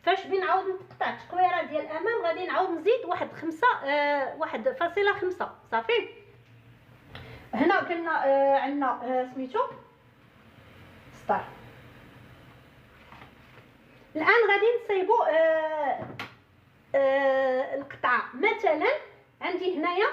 فاش بنعاود نقطع التكويره ديال الامام غادي نعاود نزيد واحد 1.5 صافي. هنا قلنا عندنا سميتو ستار. الان غادي نصايبو القطعه. مثلا عندي هنايا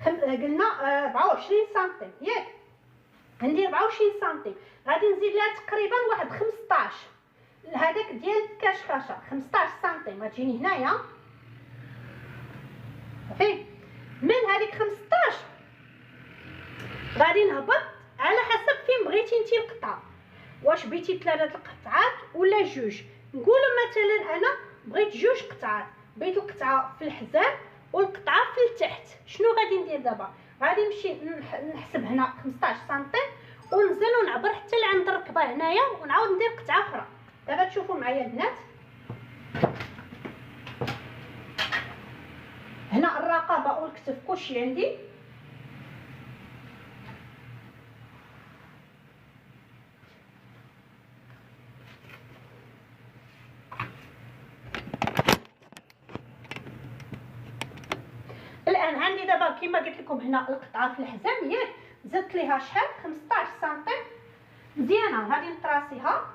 قلنا 24 سنتيم ياك، عندي 24 سنتيم، غادي نزيد لها تقريبا واحد 15 هذاك ديال الكشكشه 15 سنتيم غتجيني هنايا صافي. من هذيك 15 غادي نهبط على حسب فين بغيتي نتي القطعه، واش بغيتي 3 القطعات ولا جوج. نقولوا مثلا انا بغيت 2 قطعات، بغيت القطعه في الحزام والقطعه في التحت. شنو غادي ندير دابا؟ غادي نمشي نحسب هنا 15 سنتيم وننزل ونعبر حتى لعند الركبه هنايا ونعاود ندير قطعه اخرى. دابا تشوفوا معايا البنات، هنا الرقبه والكتف كلشي عندي. الان عندي دابا كما قلت لكم هنا القطعه في الحزام ياك، زدت ليها شحال 15 سنتيم مزيانه. غادي نطراسيها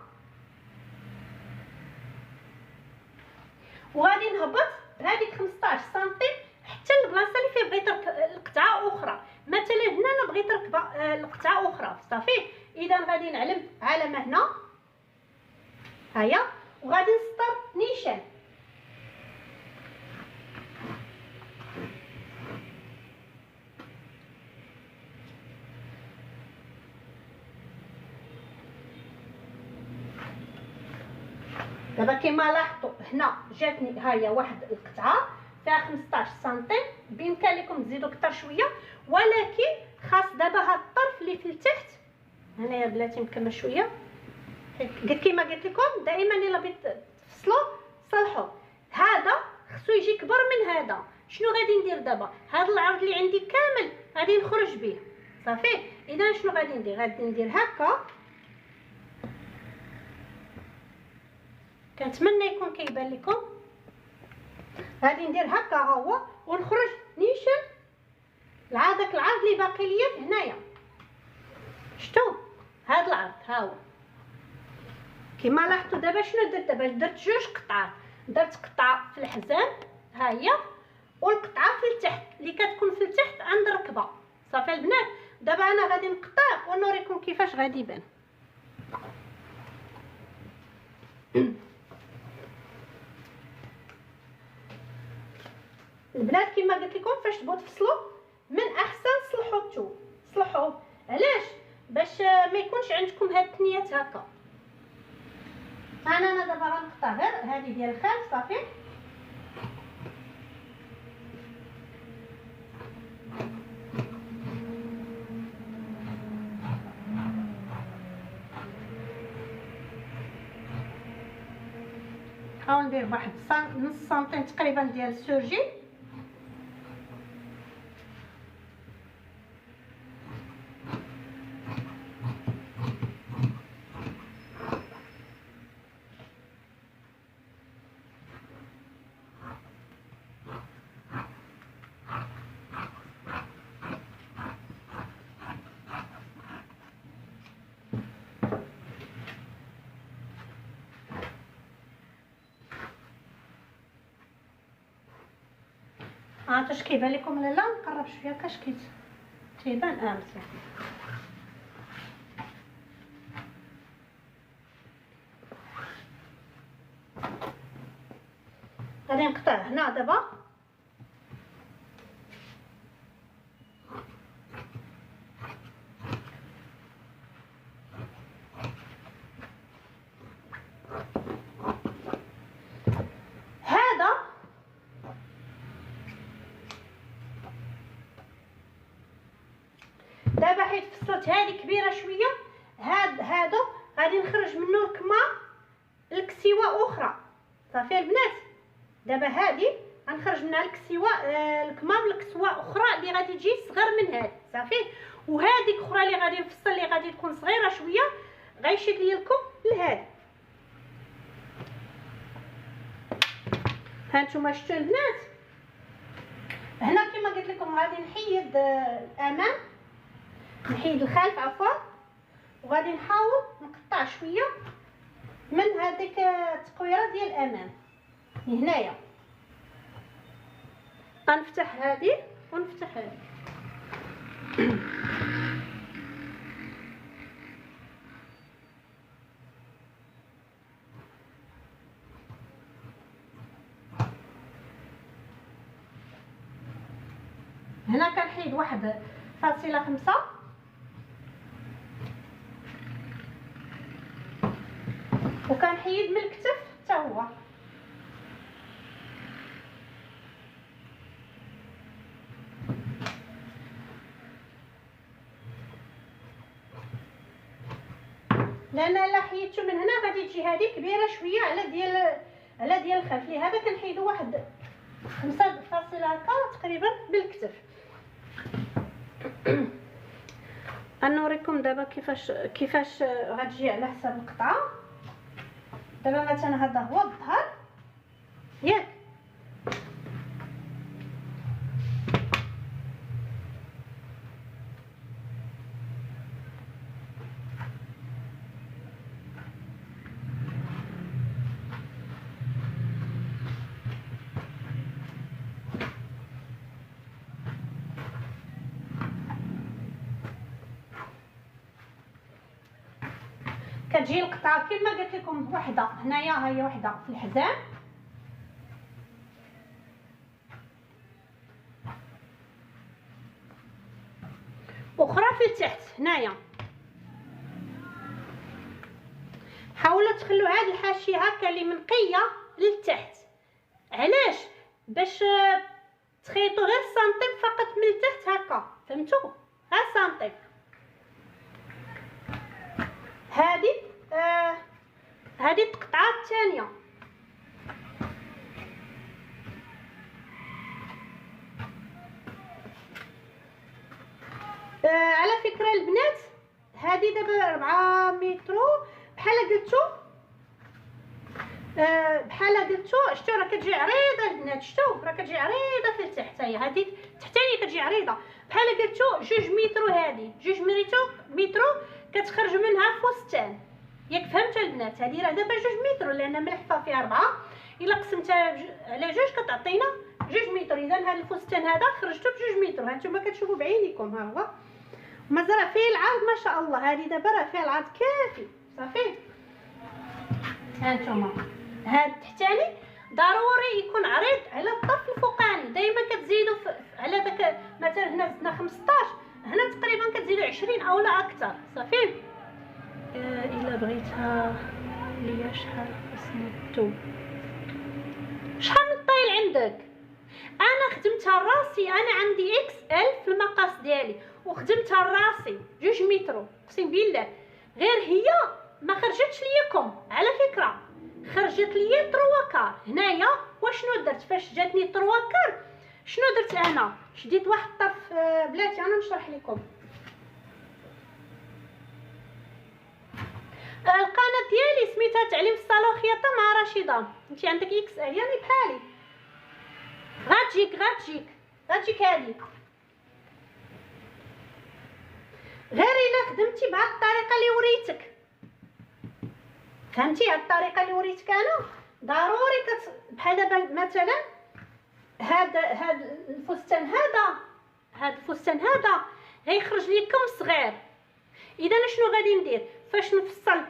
وغادي نهبط بهذيك 15 سنتيم حتى البلاصه اللي فيها بغيت القطعه اخرى. مثلا هنا انا بغيت نركبه القطعه اخرى صافي. اذا غادي نعلم علامه هنا هيا وغادي نسطر نيشان. دابا كما لاحظتوا هنا جاتني هاهي واحد القطعه فيها 15 سنتيم. بامكان لكم تزيدوا اكثر شويه، ولكن خاص دابا هاد الطرف اللي في التحت هنايا بلاتي مكمل شويه. كما قلت لكم دائما الا بغيت تفصلوا صلحوا. هذا خصو يجي كبر من هذا. شنو غادي ندير دابا؟ هذا العرض اللي عندي كامل غادي نخرج به صافي. اذا شنو غادي ندير؟ غادي ندير هكا. كنتمنى يكون كيبان لكم. غادي ندير هكا ها هو ونخرج نيشان داك العرض اللي باقي ليا هنايا. شفتوا هذا العرض ها هو كما لاحظتوا. دابا شنو درت؟ دابا درت 2 قطعات، درت قطعه في الحزام ها هي والقطعه في التحت اللي كتكون في التحت عند الركبه صافي البنات. دابا انا غادي نقطع ونوريكم كيفاش غادي يبان. البنات كما قلت لكم فاش تبغوا تفصلوا من احسن صلحوا. علاش؟ باش ما يكونش عندكم هاد الثنيات هكا. انا دابا غنقطع غير هذه ديال الخلف صافي. نحاول ندير واحد نص سنتيم تقريبا ديال السورجي. واش كيبان لكم؟ لا نقرب شويه كاش تيبان مزيان. غادي نقطع هنا دابا حيت فصلت هذه كبيره شويه. هادو غادي نخرج منه الكمام الكسيوه اخرى صافي البنات. دابا هذه غنخرج منها الكمام الكسوه اخرى اللي غادي تجي صغر من هذه صافي. وهذيك اخرى اللي غادي نفصل اللي غادي تكون صغيره شويه غيشكل لكم لهذا. هانتوما شفتوا البنات، هنا كما قلت لكم غادي نحيد الامام، نحيد الخلف عفوا، وغادي نحاول نقطع شويه من هذيك التقويره ديال الامام هنايا. غنفتح هذه ونفتح هذه. هنا كنحيد 1.5 وكنحيد من الكتف حتى هو. لان الا حيدتو من هنا غادي تجي هذه كبيره شويه على ديال الخلف، لهذا كنحيدو 1.5 هكا تقريبا بالكتف. غنوريكم دابا كيفاش غتجي على حساب القطعه. دابا مثلا هذا هو الظهر ياك، كتجي القطعه كما قلت لكم وحده هنايا، ها هي وحده في الحزام اخرى في التحت هنايا. حاولوا تخلوا هذه الحاشيه هكا اللي منقيه للتحت. علاش؟ باش تخيطوا غير سنتيم فقط من التحت هكا، فهمتوا؟ ها سنتيم. هذه القطعه الثانيه. على فكره البنات هذه دابا 4 متر بحال قلتو شتو راه كتجي عريضه البنات، شتو راه كتجي عريضه في التحت. هذه التحتانيه كتجي عريضه بحال قلتو 2 متر. هذه 2 متر كتخرج منها فستان ياك، فهمتوا البنات؟ هذه راه دابا 2 متر لان ملحفه فيها 4، الا قسمتها على 2 كتعطينا 2 متر. اذا هذا الفستان هذا خرجته ب 2 متر. هانتوما كتشوفوا بعينيكم، ها هو مازال فيه العرض ما شاء الله. هذه دابا راه فيها العرض كافي صافي. هانتوما هاد التحتاني ضروري يكون عريض على الطرف الفوقاني. دائما كتزيدوا على داك مثلا هنا زدنا 15، هنا تقريبا كتزيدوا 20 او لا اكثر صافي. الا بغيتها ليا شحال سميتو، شحال من الطايل عندك؟ انا خدمتها راسي، انا عندي اكس ال في المقاس ديالي وخدمتها راسي 2 متر اقسم بالله. غير هي ما خرجتش ليكم على فكره، خرجت ليا تروكار هنايا. وشنو درت فاش جاتني تروكار؟ شنو درت انا؟ شديت واحد الطرف بلاتي انا نشرح لكم. القناه ديالي سميتها تعليم في الصالون خياطه مع رشيده. انت عندك اكس ال يعني بحالي، غتجيك هذه. غير الا خدمتي بهاد الطريقه اللي وريتك، فهمتي؟ هاد الطريقه اللي وريتك انا ضروري بحال دابا مثلا هاد الفستان هذا غيخرج لكم صغير. اذا شنو غادي ندير؟ فاش نفصل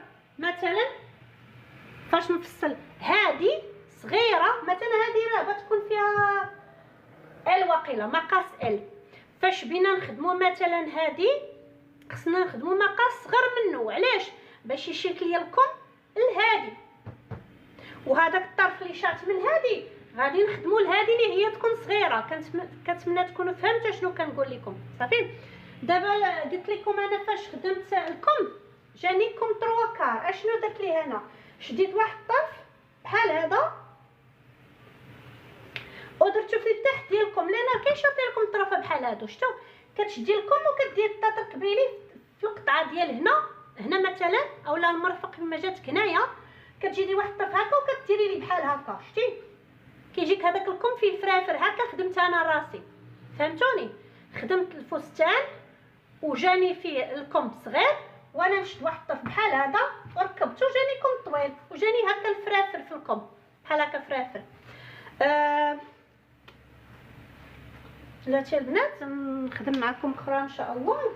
هذه صغيره مثلا، هذه راه غتكون فيها ال واقيلا مقاس ال، فاش بينا نخدموا مثلا هذه خصنا نخدموا مقاس صغر منه. علاش؟ باش يشكل لكم لهذه. وهذاك الطرف اللي شات من هذه غادي نخدموا لهذه اللي هي تكون صغيره. كنتمنى تكونوا فهمتوا شنو كنقول لكم صافي. دابا قلت لكم انا فاش خدمت لكم جانيكم تروكار. اشنو درت لي هنا؟ شديت واحد الطرف بحال هذا ودرتو في التحت ديالكم، لان كيشوف لكم طرفه بحال هادو. شتو كتشدي لكم وكدير الطاط القبيلي في القطعه ديال هنا هنا مثلا اولا المرفق كما جاتك هنايا كتجي لي واحد الطرف هكا وكديري لي بحال هكا، شتي كيجيك هذاك الكم فيه الفرافر هكا. خدمت انا راسي، فهمتوني؟ خدمت الفستان وجاني فيه الكم صغير، وانا نشد واحد الطرف بحال هذا وركبته جاني كم طويل وجاني هكا الفرافر في الكم بحال هكا فرافر. بلاتي البنات نخدم معكم اخرى ان شاء الله.